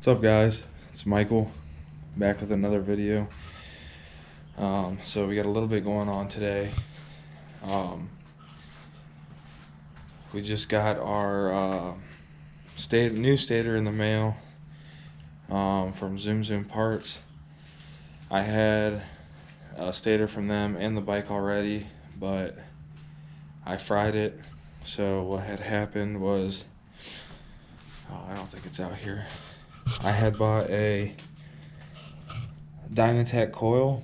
What's up, guys? It's Michael, back with another video. So we got a little bit going on today. We just got our new stator in the mail from Zoom Parts. I had a stator from them and the bike already, but I fried it. So what had happened was, I don't think it's out here. I had bought a Dynatech coil.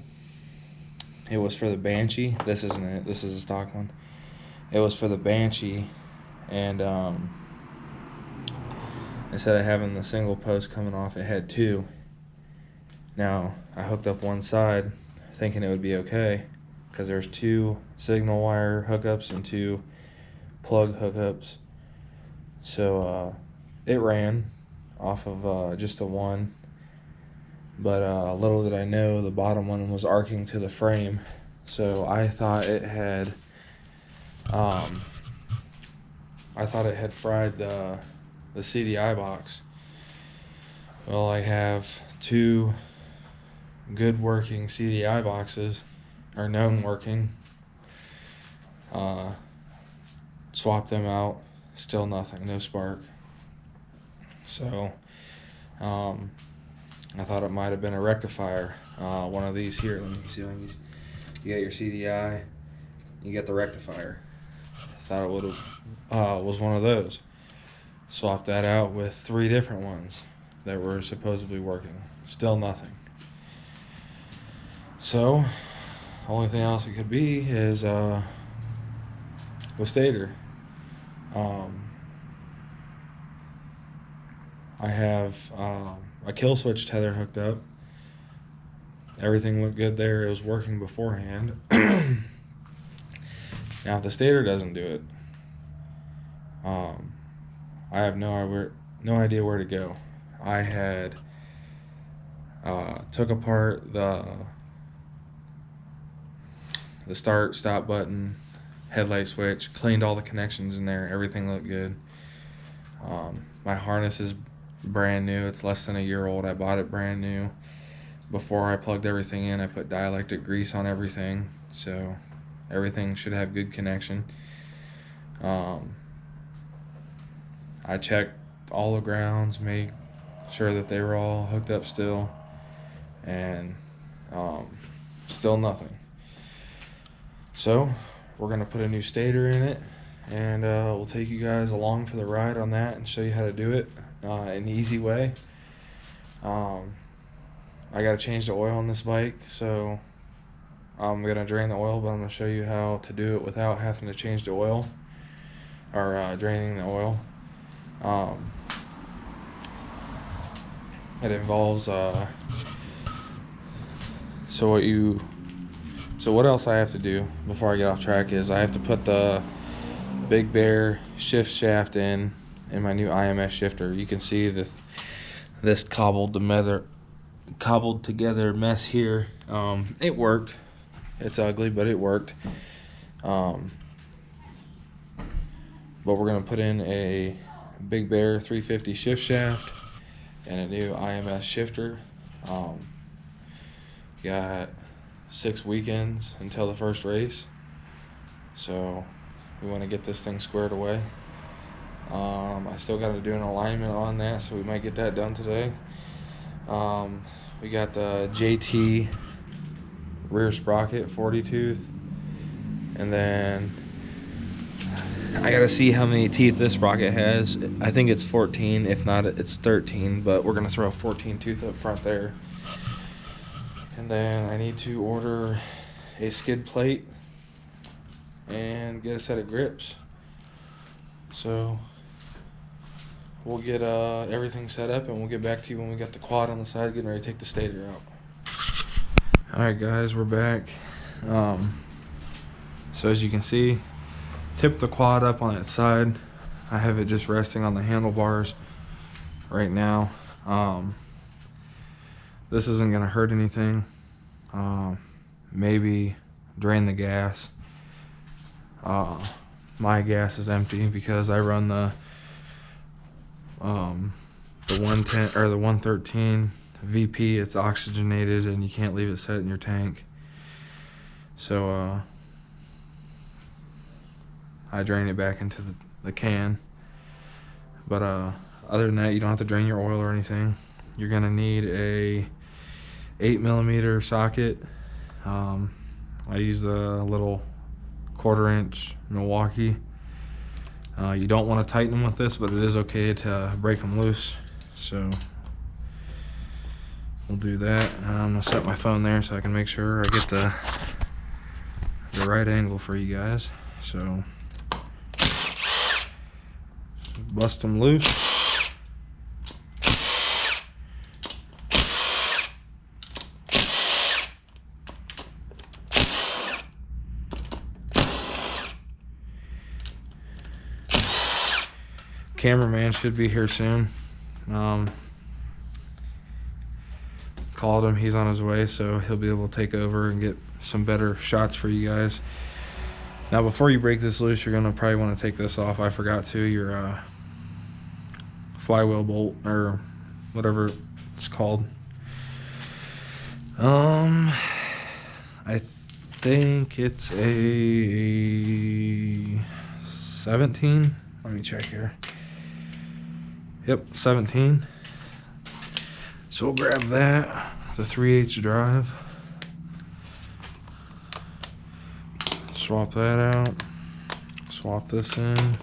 It was for the Banshee. This isn't it. This is a stock one. It was for the Banshee, and instead of having the single post coming off, it had two. Now I hooked up one side, thinking it would be okay, because there's two signal wire hookups and two plug hookups. So it ran off of just the one, but little did I know the bottom one was arcing to the frame, so I thought it had fried the CDI box. Well, I have two good working CDI boxes, or known working. Swap them out, still nothing, no spark. So I thought it might have been a rectifier. One of these here. Let me see. You got your CDI, you get the rectifier. Thought it would have was one of those. Swapped that out with three different ones that were supposedly working. Still nothing. So only thing else it could be is the stator. I have a kill switch tether hooked up. Everything looked good there. It was working beforehand. Now if the stator doesn't do it, I have no idea where to go. I had took apart the start stop button, headlight switch, cleaned all the connections in there. Everything looked good. My harness is brand new. It's less than a year old. I bought it brand new. Before I plugged everything in, I put dielectric grease on everything, so everything should have good connection. I checked all the grounds, made sure that they were all hooked up still, and still nothing. So we're gonna put a new stator in it, and we'll take you guys along for the ride on that and show you how to do it an easy way. I gotta change the oil on this bike, so I'm gonna drain the oil, but I'm gonna show you how to do it without having to change the oil, or draining the oil. It involves so what else I have to do before I get off track is I have to put the Big Bear shift shaft in my new IMS shifter. You can see this cobbled together mess here. It worked. It's ugly, but it worked. But we're gonna put in a Big Bear 350 shift shaft and a new IMS shifter. Got 6 weekends until the first race, so we want to get this thing squared away. I still got to do an alignment on that, so we might get that done today. We got the JT rear sprocket 40 tooth, and then I gotta see how many teeth this sprocket has. I think it's 14, if not it's 13, but we're gonna throw a 14 tooth up front there. And then I need to order a skid plate and get a set of grips. So we'll get everything set up, and we'll get back to you when we got the quad on the side getting ready to take the stator out. Alright guys, we're back. So as you can see, tip the quad up on its side. I have it just resting on the handlebars right now. This isn't gonna hurt anything. Maybe drain the gas. My gas is empty because I run the the 110 or the 113 VP, it's oxygenated and you can't leave it set in your tank. So I drain it back into the can. But other than that, you don't have to drain your oil or anything. You're gonna need a 8mm socket. I use the little 1/4 inch Milwaukee. You don't want to tighten them with this, but it is okay to break them loose. So we'll do that. I'm gonna set my phone there so I can make sure I get the right angle for you guys. So bust them loose. Cameraman should be here soon. Called him, he's on his way, so he'll be able to take over and get some better shots for you guys. Now before you break this loose, you're gonna probably want to take this off. I forgot to, your flywheel bolt or whatever it's called. I think it's a 17. Let me check here. Yep, 17. So we'll grab that, the 3/8 drive. Swap that out. Swap this in.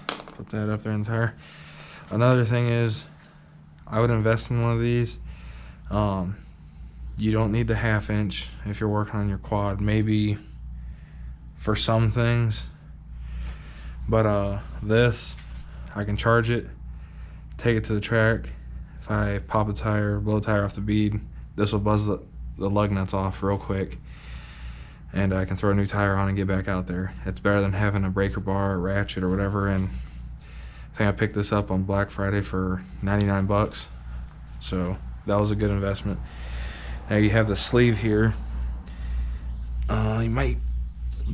Put that up there in the tire. Another thing is, I would invest in one of these. You don't need the 1/2 inch if you're working on your quad. Maybe for some things. But this, I can charge it, take it to the track. If I pop a tire, blow a tire off the bead, this will buzz the lug nuts off real quick. And I can throw a new tire on and get back out there. It's better than having a breaker bar or ratchet or whatever. And I think I picked this up on Black Friday for 99 bucks. So that was a good investment. Now you have the sleeve here. You might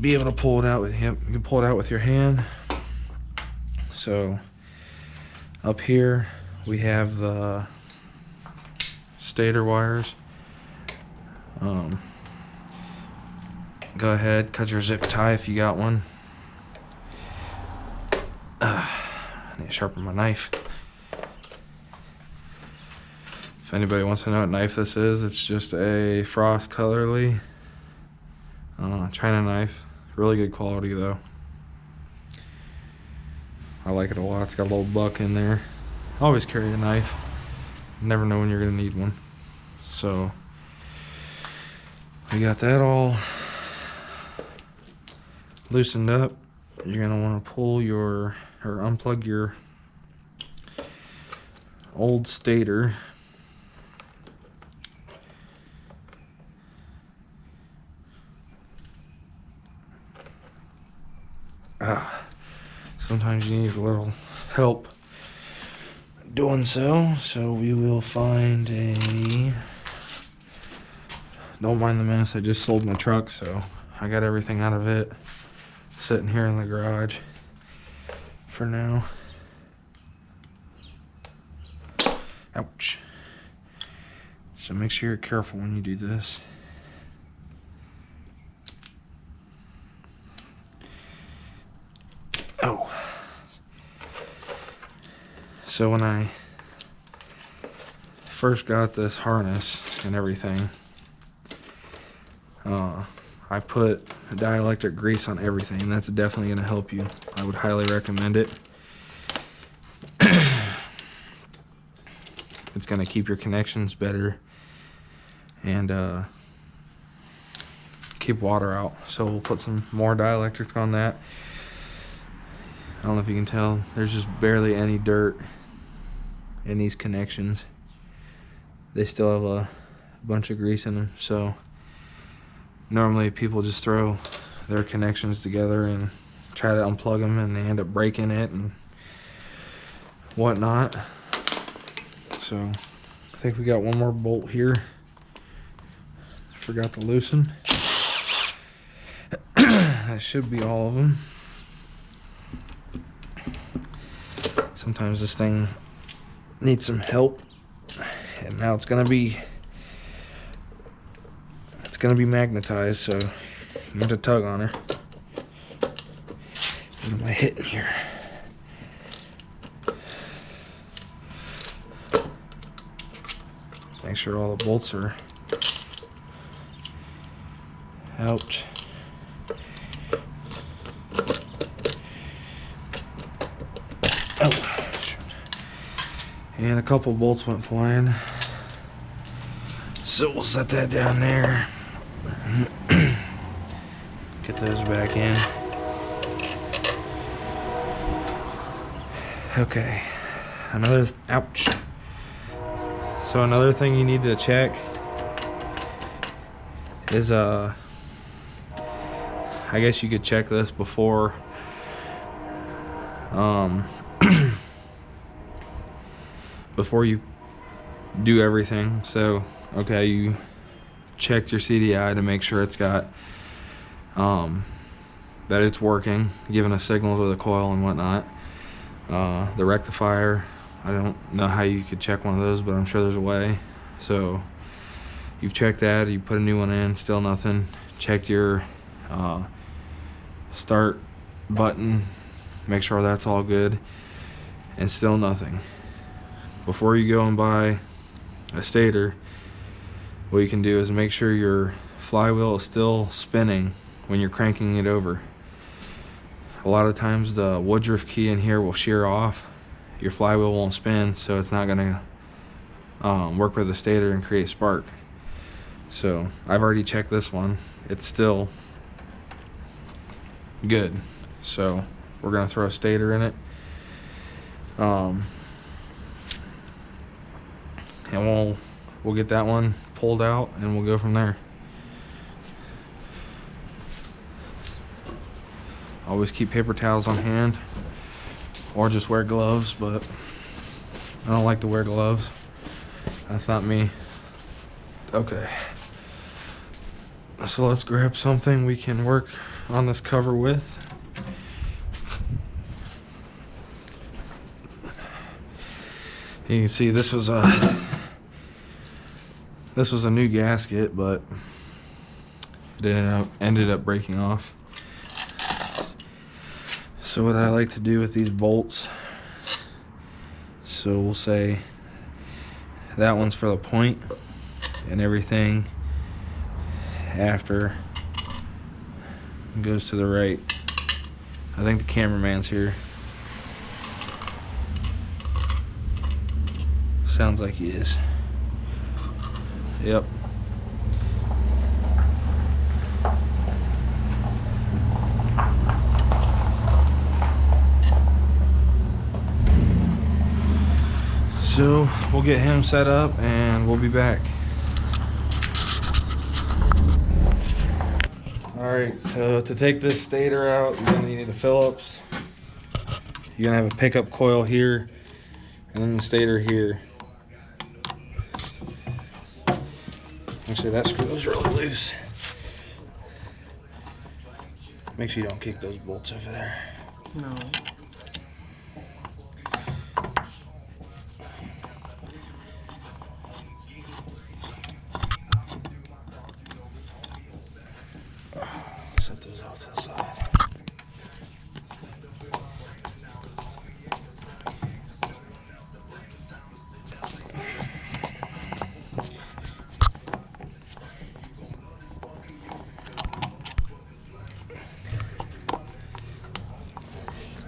be able to pull it out with him. You can pull it out with your hand. So up here we have the stator wires. Go ahead, cut your zip tie if you got one. I need to sharpen my knife. If anybody wants to know what knife this is, it's just a Frost Colorly China knife. Really good quality though. I like it a lot. It's got a little buck in there. Always carry a knife. Never know when you're gonna need one. So we got that all loosened up. You're gonna want to pull your or unplug your old stator. Sometimes you need a little help doing so. So we will find a, don't mind the mess, I just sold my truck, so I got everything out of it sitting here in the garage for now. Ouch. So make sure you're careful when you do this. Oh. So when I first got this harness and everything, I put dielectric grease on everything, and that's definitely going to help you. I would highly recommend it. It's going to keep your connections better and keep water out. So we'll put some more dielectric on that. I don't know if you can tell, there's just barely any dirt in these connections. They still have a bunch of grease in them, so normally people just throw their connections together and try to unplug them, and they end up breaking it and whatnot. So I think we got one more bolt here. Forgot to loosen. That should be all of them. sometimes this thing needs some help. And now it's gonna be magnetized, so you have to tug on her. What am I hitting here? Make sure all the bolts are out. Oh, and a couple bolts went flying, so we'll set that down there. Get those back in. Okay, ouch. So another thing you need to check is I guess you could check this before before you do everything. So okay, you checked your CDI to make sure it's got that it's working, giving a signal to the coil and whatnot. The rectifier, I don't know how you could check one of those, but I'm sure there's a way. So you've checked that, you put a new one in, still nothing. Checked your start button, make sure that's all good, and still nothing. Before you go and buy a stator, what you can do is make sure your flywheel is still spinning when you're cranking it over. A lot of times the Woodruff key in here will shear off, your flywheel won't spin, so it's not going to work with the stator and create spark. So I've already checked this one, it's still good. So we're going to throw a stator in it, and we'll get that one pulled out and we'll go from there. Always keep paper towels on hand, or just wear gloves, but I don't like to wear gloves. That's not me. Okay, so let's grab something we can work on this cover with. You can see this was a new gasket, but it ended up breaking off. So what I like to do with these bolts, so we'll say that one's for the point, and everything after goes to the right. I think the cameraman's here. Sounds like he is. Yep. So we'll get him set up and we'll be back. Alright, so to take this stator out, you're gonna need a Phillips. You're gonna have a pickup coil here and then the stator here. Actually, that screw was really loose. Make sure you don't kick those bolts over there. No. Set those off to the side.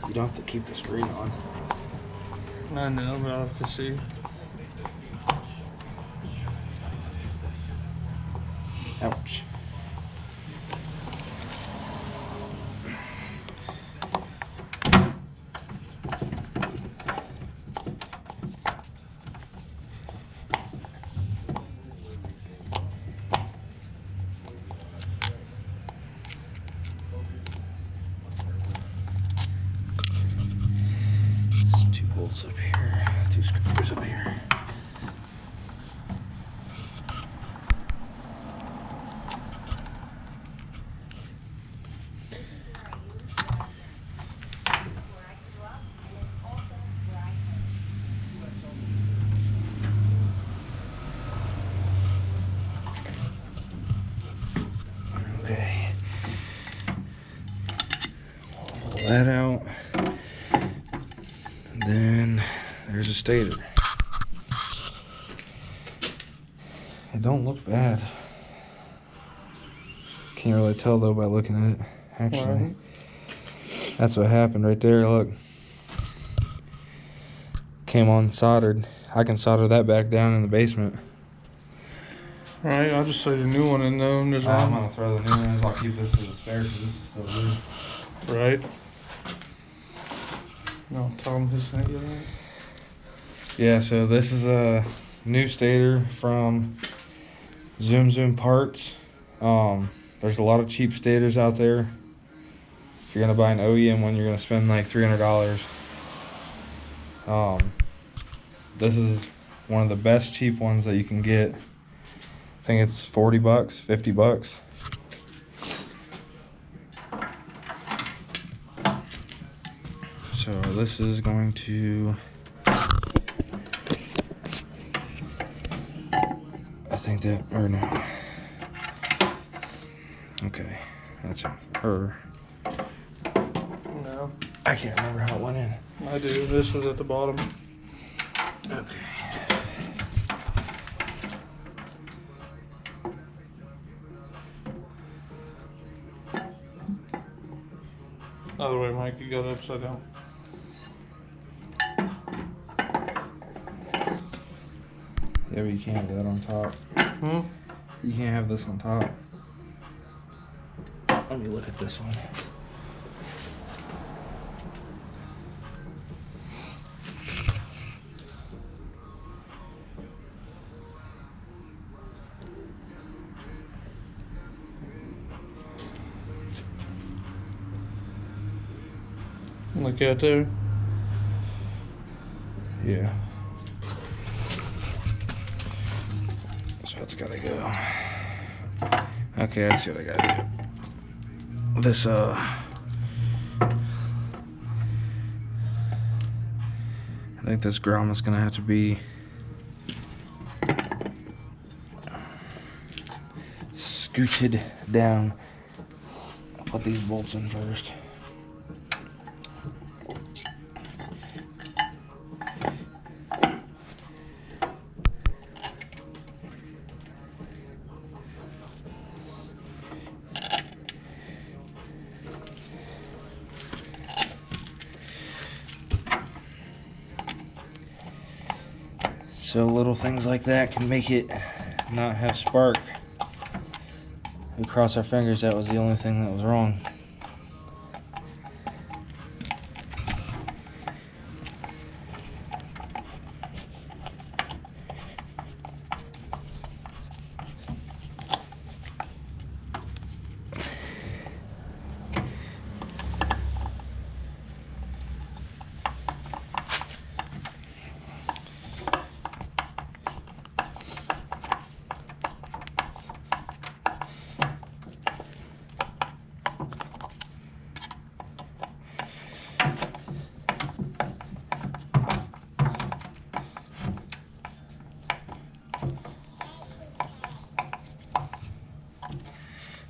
You don't have to keep the screen on. I know, but I'll have to see. Ouch. Two bolts up here, two screws up here. that out. Then there's a stator. It don't look bad. Can't really tell though by looking at it. Actually, Right. That's what happened right there. Look, came on soldered. I can solder that back down in the basement. Right, I'll just throw the new one in though and just I'm run. gonna throw the new ones. I'll keep this as a spare because this is still good. Right. No, tell him who sent you that. Yeah, so this is a new stator from Zoom Parts. There's a lot of cheap stators out there. If you're gonna buy an OEM one, you're gonna spend like $300. This is one of the best cheap ones that you can get. I think it's 40 bucks, 50 bucks. So this is going to, I think that, or no. Okay, that's it. Or, No. I can't remember how it went in. I do. This was at the bottom. Okay. Other way, Mike, you got it upside down. Yeah, but you can't have that on top. Hmm? You can't have this on top. Let me look at this one. Look at there. Yeah. So it's gotta go. Okay, I see what I gotta do. This, I think this ground is gonna have to be scooted down. I'll put these bolts in first. So little things like that can make it not have spark. We cross our fingers that was the only thing that was wrong.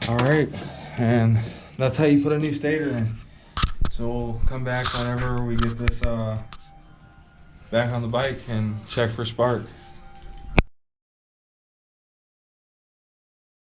All right, and that's how you put a new stator in. So we'll come back whenever we get this back on the bike and check for spark.